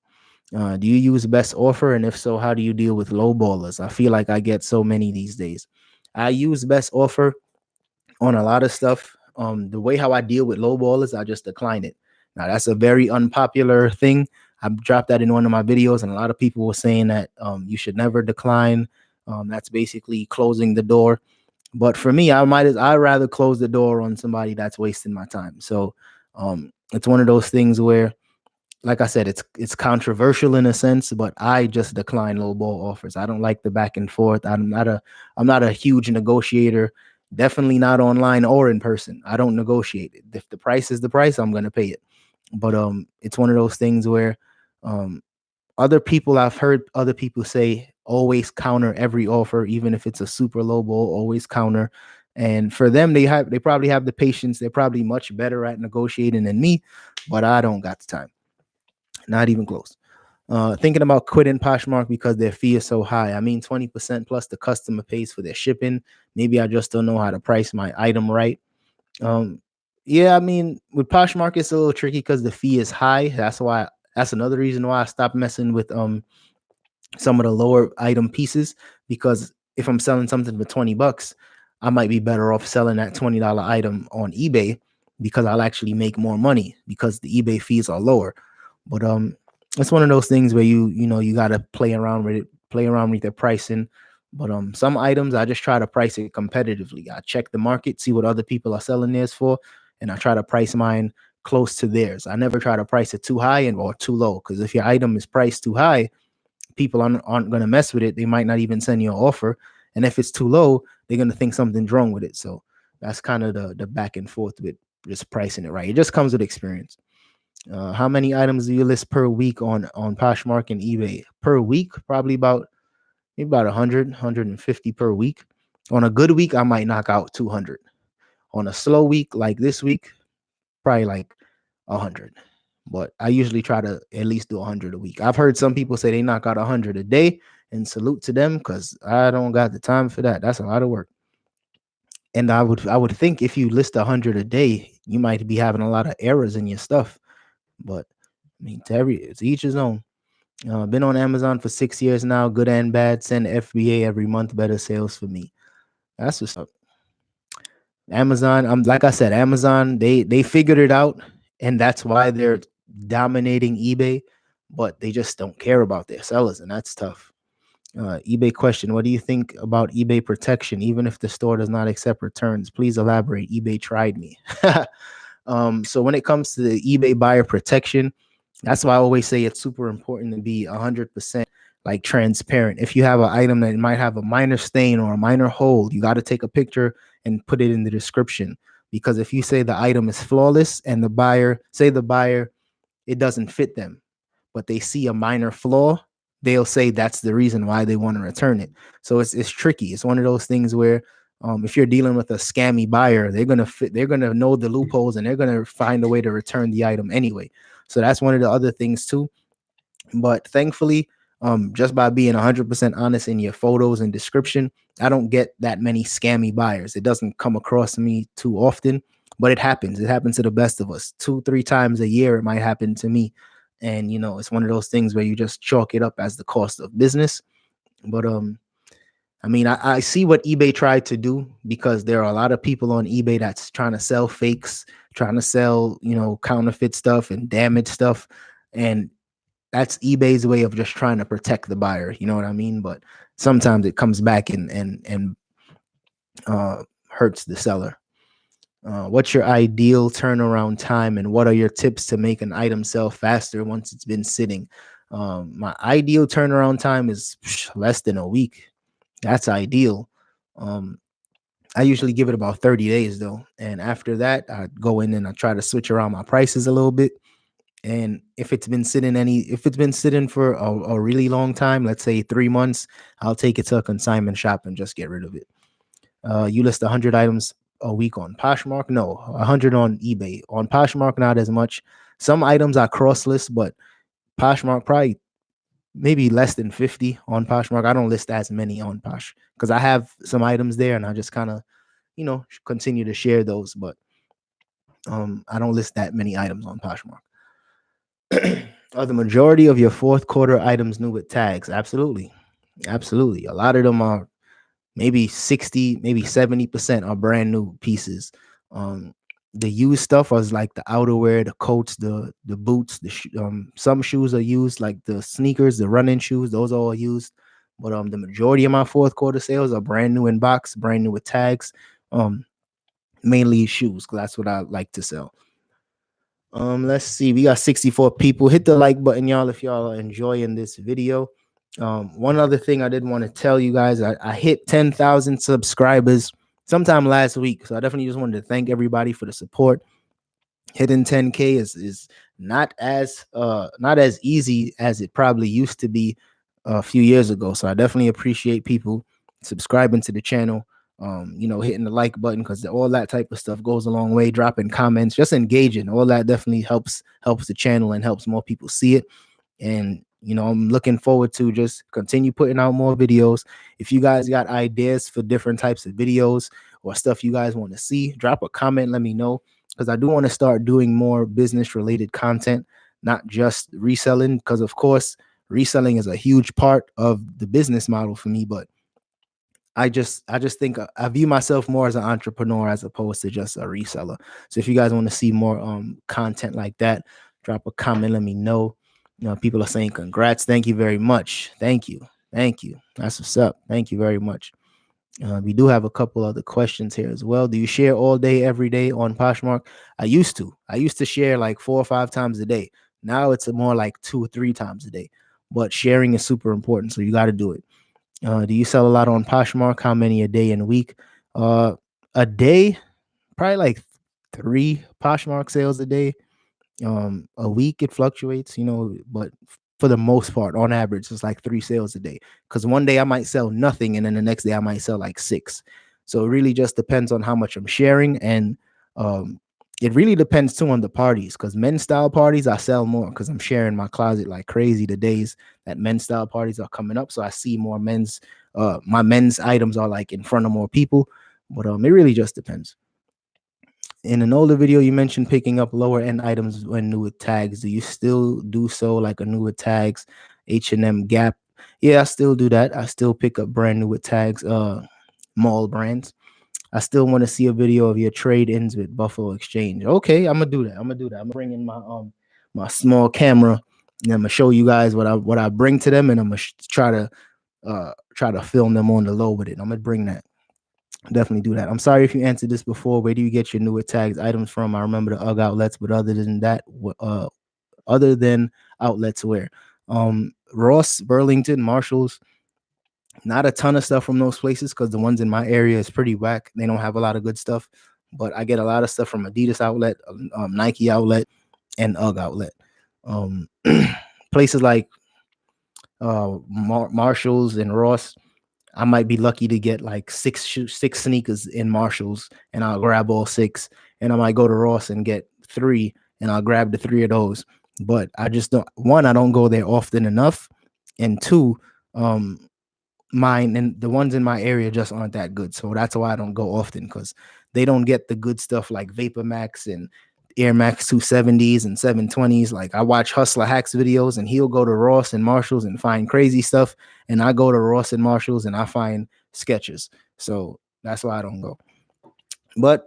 Do you use best offer? And if so, how do you deal with low ballers? I feel like I get so many these days. I use best offer on a lot of stuff. The way how I deal with low ballers, I just decline it. Now that's a very unpopular thing. I dropped that in one of my videos, and a lot of people were saying that you should never decline. That's basically closing the door. But for me, I'd rather close the door on somebody that's wasting my time. So it's one of those things where like I said, it's controversial in a sense, but I just decline low ball offers. I don't like the back and forth. I'm not a huge negotiator. Definitely not online or in person. I don't negotiate it. If the price is the price, I'm gonna pay it. But it's one of those things where um I've heard other people say always counter every offer, even if it's a super low ball, always counter. And for them, they probably have the patience. They're probably much better at negotiating than me, but I don't got the time. Not even close. Thinking about quitting Poshmark because their fee is so high. I mean, 20% plus the customer pays for their shipping. Maybe I just don't know how to price my item right. Um, yeah, I mean, with Poshmark, it's a little tricky because the fee is high. That's another reason why I stopped messing with some of the lower item pieces, because if I'm selling something for $20, I might be better off selling that $20 item on eBay because I'll actually make more money because the eBay fees are lower. But it's one of those things where you gotta play around with it, play around with the pricing. But some items I just try to price it competitively. I check the market, see what other people are selling theirs for, and I try to price mine close to theirs. I never try to price it too high or too low, because if your item is priced too high, people aren't going to mess with it. They might not even send you an offer. And if it's too low, they're going to think something's wrong with it. So that's kind of the back and forth with just pricing it right. It just comes with experience. How many items do you list per week on Poshmark and eBay? Per week, probably maybe about 100, 150 per week. On a good week, I might knock out 200. On a slow week like this week, probably like 100. But I usually try to at least do 100 a week. I've heard some people say they knock out 100 a day, and salute to them, because I don't got the time for that. That's a lot of work. And I would think if you list 100 a day, you might be having a lot of errors in your stuff. But I mean, it's each his own. Been on Amazon for 6 years now, good and bad. Send FBA every month, better sales for me. That's what's up. Amazon, like I said, Amazon, they figured it out, and that's why they're dominating eBay, but they just don't care about their sellers, and that's tough. eBay question: what do you think about eBay protection, even if the store does not accept returns? Please elaborate. eBay tried me. So when it comes to the eBay buyer protection, that's why I always say it's super important to be 100% like transparent. If you have an item that might have a minor stain or a minor hole, you got to take a picture and put it in the description. Because if you say the item is flawless and the buyer, it doesn't fit them, but they see a minor flaw, they'll say that's the reason why they want to return it. So it's tricky. It's one of those things where if you're dealing with a scammy buyer, they're gonna know the loopholes, and they're gonna find a way to return the item anyway. So that's one of the other things too. But thankfully, just by being 100% honest in your photos and description, I don't get that many scammy buyers. It doesn't come across me too often, but it happens. It happens to the best of us. 2-3 times a year, it might happen to me. And it's one of those things where you just chalk it up as the cost of business. But I mean, I see what eBay tried to do, because there are a lot of people on eBay that's trying to sell fakes, trying to sell, counterfeit stuff and damaged stuff. And that's eBay's way of just trying to protect the buyer. You know what I mean? But sometimes it comes back and hurts the seller. What's your ideal turnaround time, and what are your tips to make an item sell faster once it's been sitting? My ideal turnaround time is less than a week. That's ideal. I usually give it about 30 days though. And after that, I go in and I try to switch around my prices a little bit. And if it's been sitting for a really long time, let's say 3 months, I'll take it to a consignment shop and just get rid of it. You list 100 items a week on Poshmark? No, 100 on eBay. On Poshmark, not as much. Some items I cross list, but Poshmark probably maybe less than 50 on Poshmark. I don't list as many on Posh because I have some items there, and I just kind of, continue to share those. But I don't list that many items on Poshmark. Are the majority of your fourth quarter items new with tags? Absolutely. Absolutely. A lot of them are maybe 60, maybe 70% are brand new pieces. The used stuff was like the outerwear, the coats, the boots, some shoes are used, like the sneakers, the running shoes, those are all used. But the majority of my fourth quarter sales are brand new in box, brand new with tags. Mainly shoes, because that's what I like to sell. Let's see. We got 64 people. Hit the like button, y'all, if y'all are enjoying this video. One other thing I did want to tell you guys, I hit 10,000 subscribers sometime last week. So I definitely just wanted to thank everybody for the support. Hitting 10K is not as easy as it probably used to be a few years ago. So I definitely appreciate people subscribing to the channel. Hitting the like button, because all that type of stuff goes a long way. Dropping comments, just engaging, all that definitely helps the channel and helps more people see it. And I'm looking forward to just continue putting out more videos. If you guys got ideas for different types of videos or stuff you guys want to see, drop a comment, let me know, because I do want to start doing more business related content, not just reselling, because of course reselling is a huge part of the business model for me, but I just think I view myself more as an entrepreneur as opposed to just a reseller. So if you guys want to see more content like that, drop a comment, let me know. People are saying congrats. Thank you very much. Thank you. That's what's up. Thank you very much. We do have a couple other questions here as well. Do you share all day, every day on Poshmark? I used to share like 4 or 5 times a day. Now it's more like 2 or 3 times a day. But sharing is super important, so you got to do it. Do you sell a lot on Poshmark? How many a day and a week? A day, probably like 3 Poshmark sales a day. A week it fluctuates, but for the most part, on average, it's like 3 sales a day. Because one day I might sell nothing, and then the next day I might sell like 6. So it really just depends on how much I'm sharing, and it really depends too on the parties. Because men's style parties, I sell more because I'm sharing my closet like crazy the days that men's style parties are coming up. So I see more men's. My men's items are like in front of more people, but it really just depends. In an older video, you mentioned picking up lower end items when new with tags. Do you still do so, like a new with tags, H&M, Gap? Yeah, I still do that. I still pick up brand new with tags, mall brands. I still want to see a video of your trade-ins with Buffalo Exchange. Okay, I'm gonna do that. I'm gonna bring in my small camera, and I'm gonna show you guys what I bring to them, and I'm gonna try to film them on the low with it. I'm gonna bring that. Definitely do that. I'm sorry if you answered this before. Where do you get your newer tags items from? I remember the UGG outlets, but other than that, other than outlets where Ross, Burlington, Marshalls, not a ton of stuff from those places, because the ones in my area is pretty whack. They don't have a lot of good stuff, but I get a lot of stuff from Adidas outlet, Nike outlet, and UGG outlet. Places like Marshalls and Ross, I might be lucky to get like 6 sneakers in Marshalls, and I'll grab all 6. And I might go to Ross and get 3, and I'll grab the 3 of those. But I just don't. 1, I don't go there often enough, and 2, mine and the ones in my area just aren't that good. So that's why I don't go often, because they don't get the good stuff like Vapor Max and Air Max 270s and 720s. Like, I watch Hustler Hacks videos, and he'll go to Ross and Marshalls and find crazy stuff, and I go to Ross and Marshalls and I find sketches. So that's why I don't go. But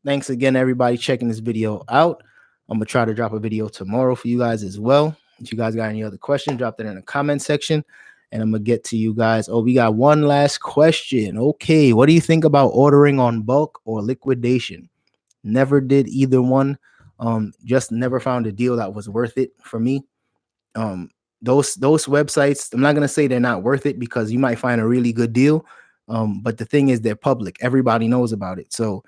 thanks again, everybody, checking this video out. I'm gonna try to drop a video tomorrow for you guys as well. If you guys got any other questions, drop that in the comment section, and I'm gonna get to you guys. Oh, we got one last question. Okay, what do you think about ordering on bulk or liquidation? Never did either one. Just never found a deal that was worth it for me. Those websites, I'm not gonna say they're not worth it, because you might find a really good deal. But the thing is, they're public. Everybody knows about it. So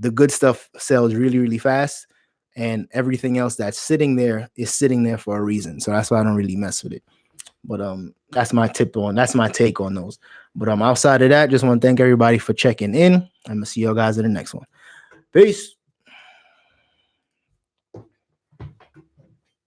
the good stuff sells really, really fast, and everything else that's sitting there is sitting there for a reason. So that's why I don't really mess with it. But that's my take on those. But outside of that, just want to thank everybody for checking in. I'm gonna see y'all guys in the next one. Peace.